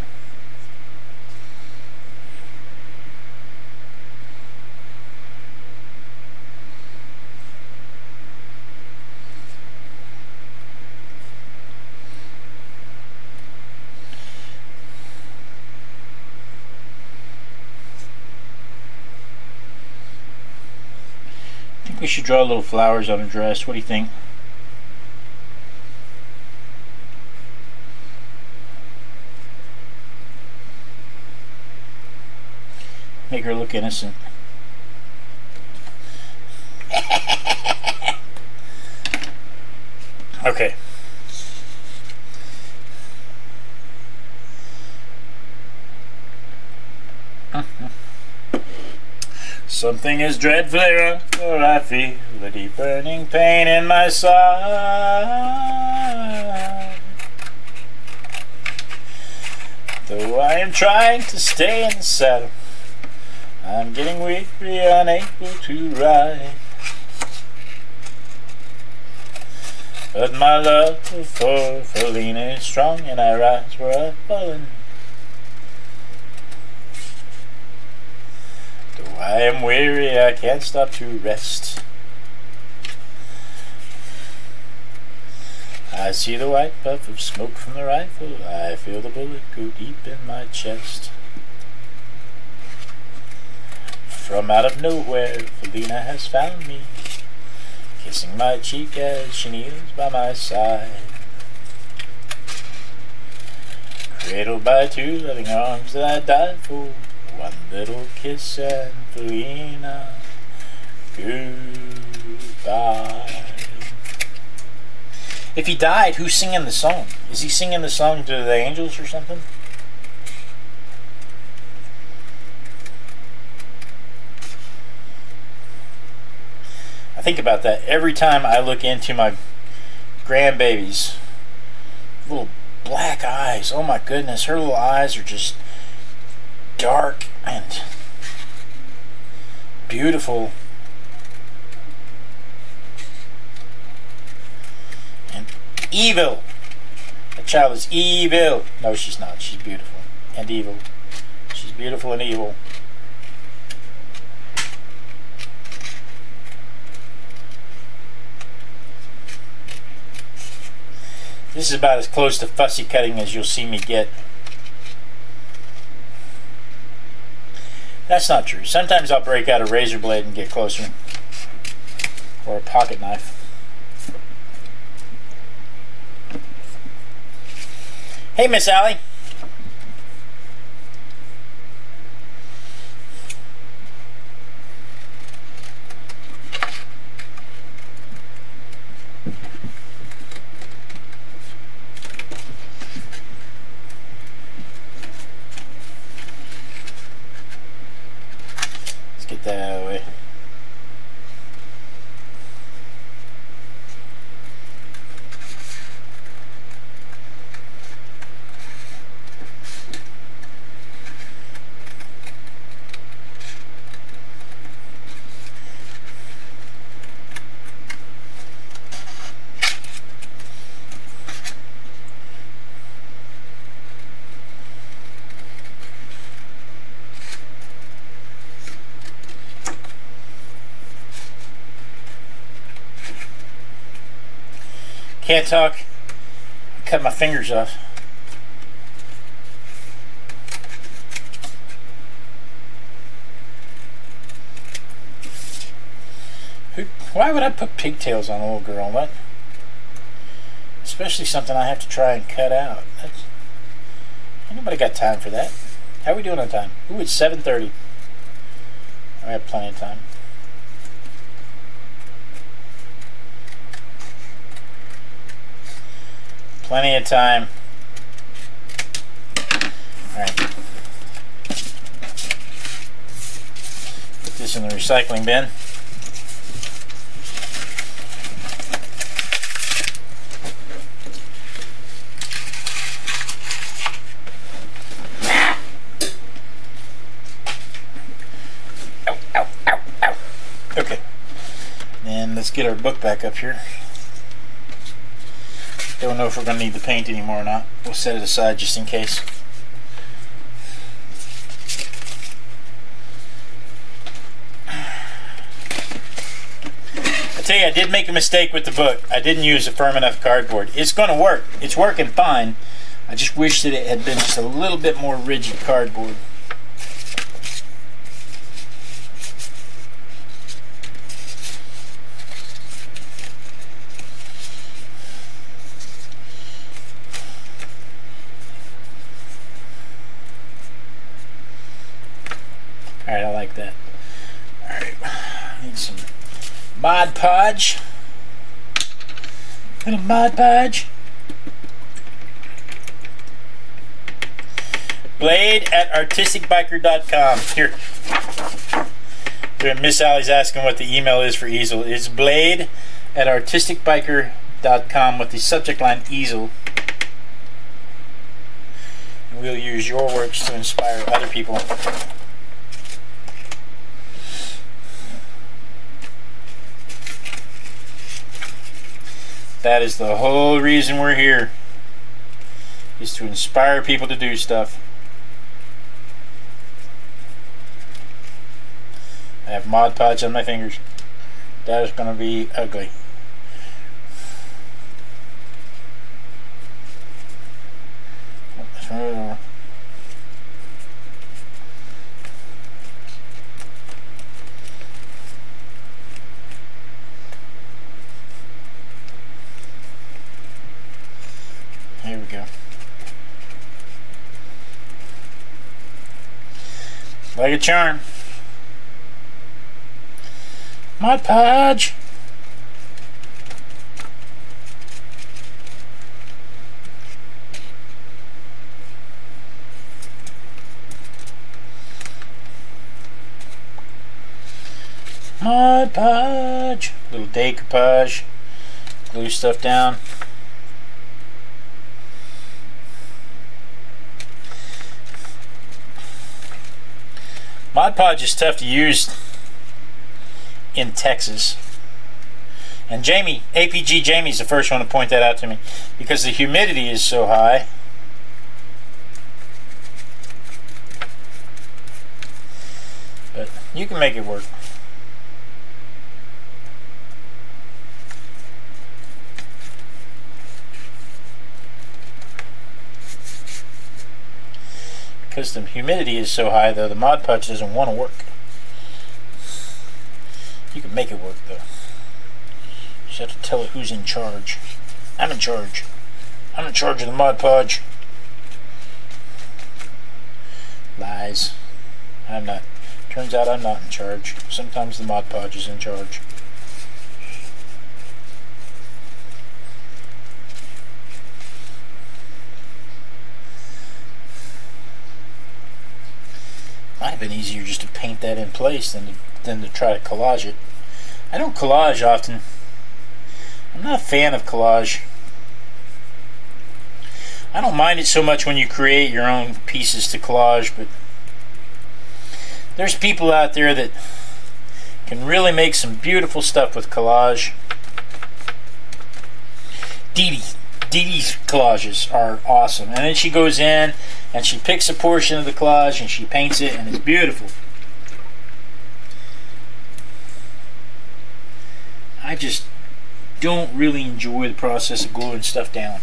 We should draw little flowers on a dress. What do you think? Make her look innocent. Okay. Something is dreadfully wrong, for I feel a deep burning pain in my side. Though I am trying to stay in the saddle, I'm getting weary, unable to ride. But my love for Felina is strong, and I rise where I've fallen. Though I am weary, I can't stop to rest. I see the white puff of smoke from the rifle. I feel the bullet go deep in my chest. From out of nowhere, Felina has found me, kissing my cheek as she kneels by my side. Cradled by two loving arms that I died for, one little kiss and Felina, goodbye. If he died, who's singing the song? Is he singing the song to the angels or something? I think about that every time I look into my grandbaby's little black eyes. Oh my goodness, her little eyes are just dark and beautiful. evil. That child is evil. No, she's not. She's beautiful and evil. She's beautiful and evil. This is about as close to fussy cutting as you'll see me get. That's not true. Sometimes I'll break out a razor blade and get closer. Or a pocket knife. Hey, Miss Allie. Let's get that out of the way. Can't talk. Cut my fingers off. Why would I put pigtails on a little girl? What? Especially something I have to try and cut out. Ain't nobody got time for that. How are we doing on time? Ooh, it's 7:30. I have plenty of time. Plenty of time. Alright. Put this in the recycling bin. Ow, ow, ow, ow. Okay. And let's get our book back up here. Don't know if we're going to need the paint anymore or not. We'll set it aside just in case. I tell you, I did make a mistake with the book. I didn't use a firm enough cardboard. It's going to work. It's working fine. I just wish that it had been just a little bit more rigid cardboard. Alright, I like that. Alright, need some Mod Podge. Little Mod Podge. Blade at artisticbiker.com. Here. Miss Allie's asking what the email is for easel. It's blade at artisticbiker.com with the subject line easel. And we'll use your works to inspire other people. That is the whole reason we're here, is to inspire people to do stuff. I have Mod Podge on my fingers. That is going to be ugly. Here we go. Like a charm. Mod Podge. Mod Podge. Little decoupage. Glue stuff down. Mod Podge is tough to use in Texas And Jamie, APG Jamie's the first one to point that out to me, because the humidity is so high. But you can make it work. Because the humidity is so high, though, the Mod Podge doesn't want to work. You can make it work, though. You just have to tell it who's in charge. I'm in charge. I'm in charge of the Mod Podge. Lies. I'm not. Turns out I'm not in charge. Sometimes the Mod Podge is in charge. Might have been easier just to paint that in place than to try to collage it. I don't collage often. I'm not a fan of collage. I don't mind it so much when you create your own pieces to collage, but there's people out there that can really make some beautiful stuff with collage. Dee Dee's collages are awesome. And then she goes in and she picks a portion of the collage and she paints it, and it's beautiful. I just don't really enjoy the process of gluing stuff down.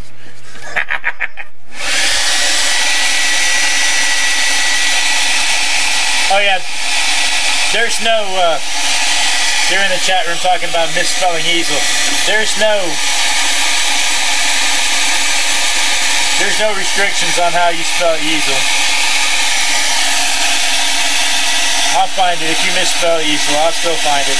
Oh yeah, there's no, they're in the chat room talking about misspelling easel. There's no restrictions on how you spell easel. I'll find it. If you misspell easel, I'll still find it.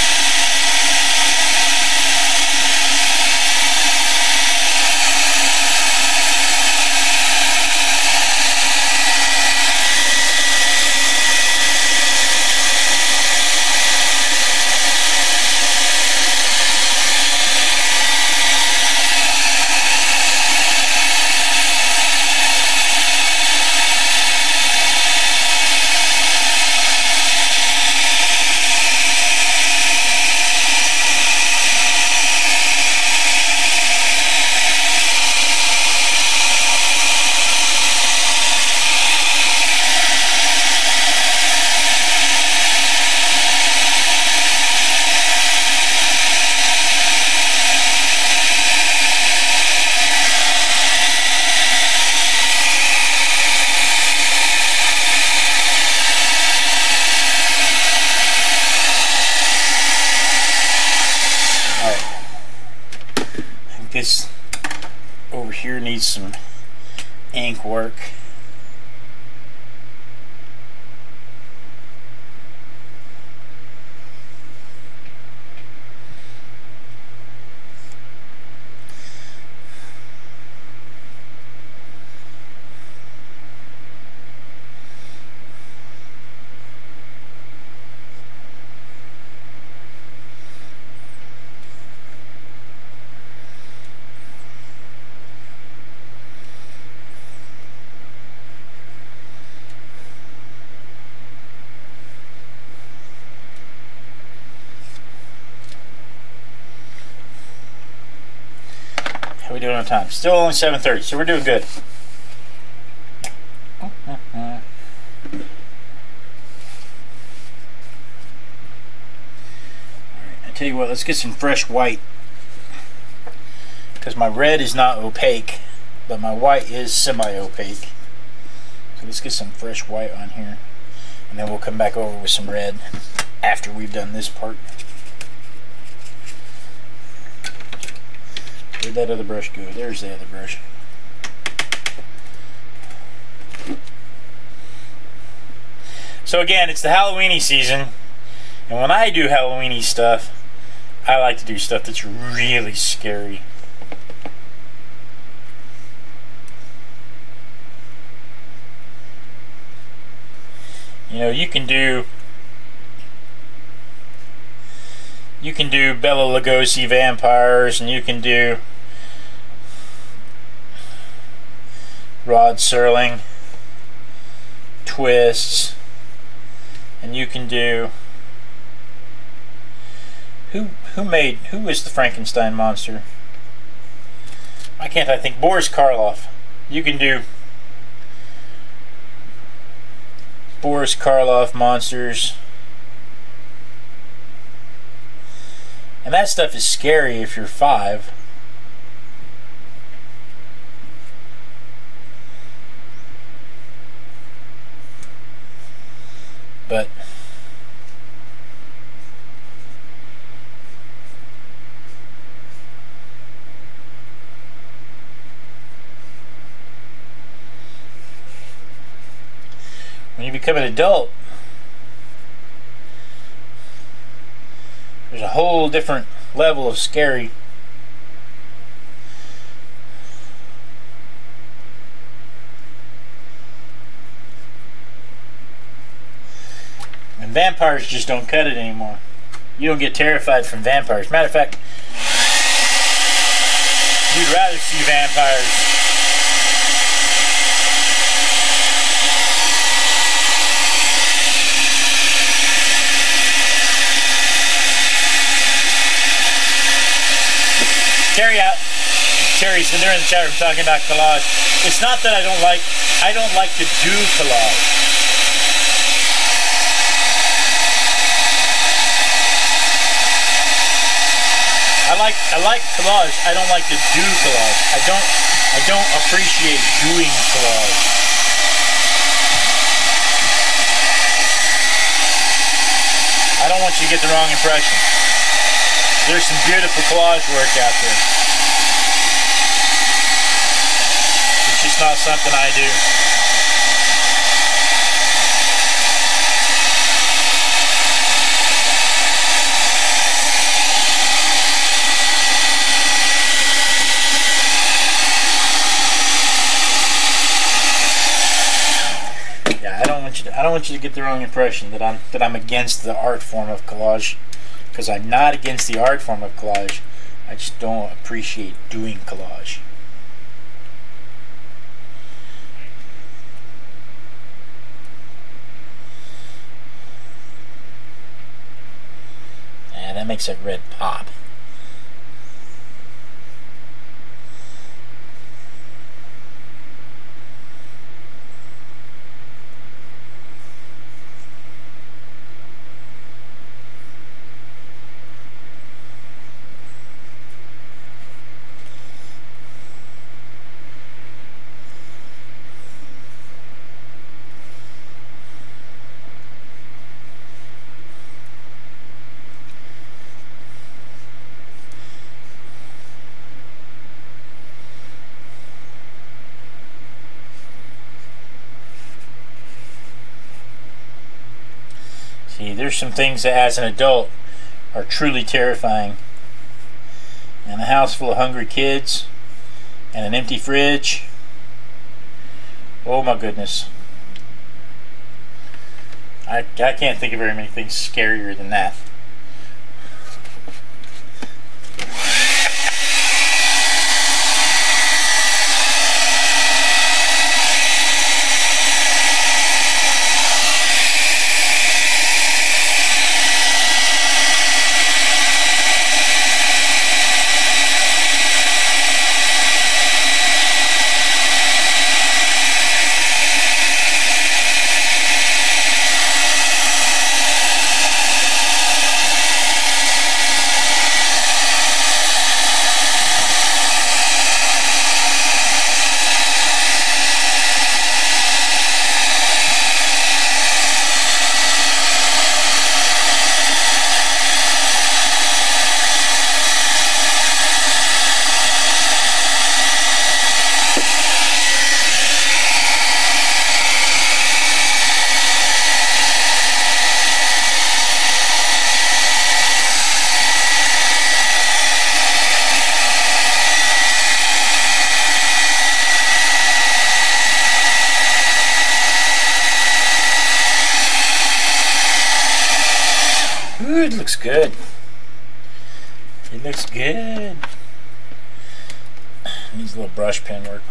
This over here needs some ink work. How are we doing on time? Still only 7:30, so we're doing good. Alright, I tell you what, let's get some fresh white. Because my red is not opaque, but my white is semi-opaque. So let's get some fresh white on here. And then we'll come back over with some red after we've done this part. Where'd that other brush go? There's the other brush. So again, it's the Halloweeny season, and when I do Halloweeny stuff, I like to do stuff that's really scary. You know, you can do Bela Lugosi vampires, and you can do Rod Serling twists, and you can do who is the Frankenstein monster? Why can't I think? Boris Karloff. You can do Boris Karloff monsters. And that stuff is scary if you're 5. But when you become an adult, there's a whole different level of scary. And vampires just don't cut it anymore. You don't get terrified from vampires. Matter of fact, you'd rather see vampires. Terry's in there in the chat room talking about collage. It's not that I don't like to do collage. I like collage. I don't like to do collage. I don't appreciate doing collage. I don't want you to get the wrong impression. There's some beautiful collage work out there. It's just not something I do. Yeah, I don't want you to get the wrong impression that I'm against the art form of collage, because I'm not against the art form of collage. I just don't appreciate doing collage. Yeah, that makes that red pop. See, there's some things that as an adult are truly terrifying. And a house full of hungry kids and an empty fridge. Oh my goodness. I can't think of very many things scarier than that. Ooh, it looks good. It looks good. Needs a little brush pen work.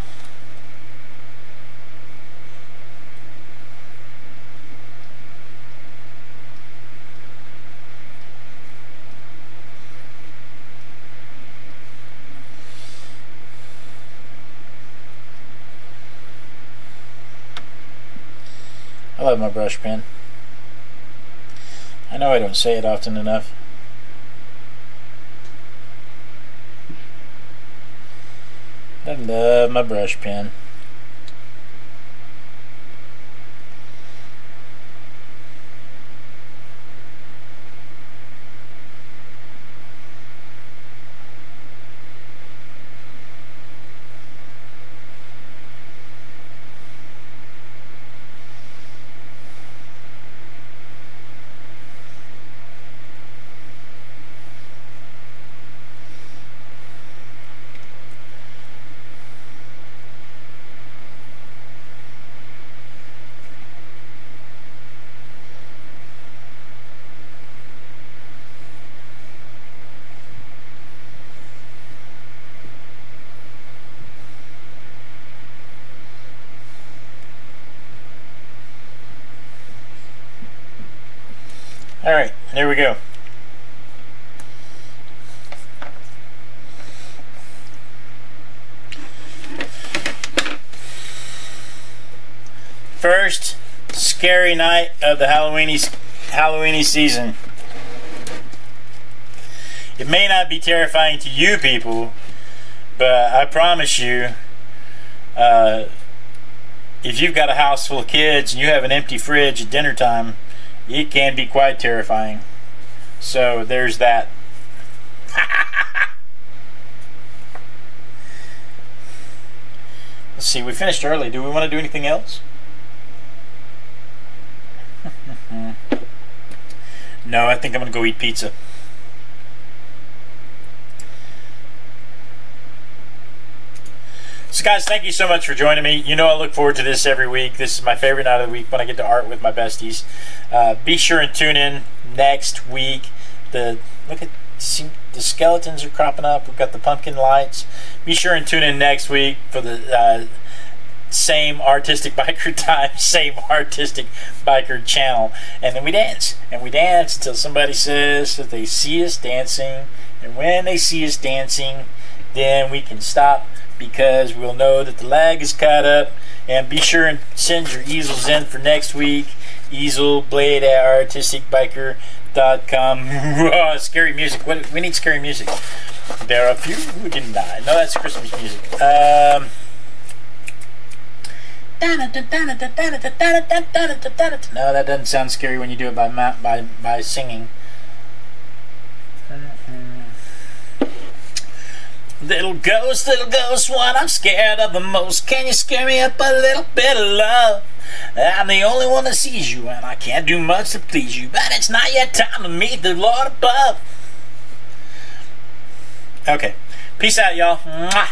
I love my brush pen. I know I don't say it often enough. I love my brush pen. Alright, there we go. First scary night of the Halloweeny season. It may not be terrifying to you people, but I promise you, if you've got a house full of kids and you have an empty fridge at dinner time, it can be quite terrifying. So there's that. Let's see, we finished early. Do we want to do anything else? No, I think I'm going to go eat pizza. So guys, thank you so much for joining me. You know I look forward to this every week. This is my favorite night of the week when I get to art with my besties. Be sure and tune in next week. Look at, see, the skeletons are cropping up. We've got the pumpkin lights. Be sure and tune in next week for the same artistic biker time, same artistic biker channel. And then we dance. And we dance until somebody says that they see us dancing. And when they see us dancing, then we can stop, because we'll know that the lag is caught up. And be sure and send your easels in for next week. easelblade@artisticbiker.com. Scary music. We need scary music. There are a few who didn't die. No, that's Christmas music. No, that doesn't sound scary when you do it by singing. Little ghost, what I'm scared of the most. Can you scare me up a little bit of love? I'm the only one that sees you, and I can't do much to please you, but it's not yet time to meet the Lord above. Okay, peace out, y'all. Mwah.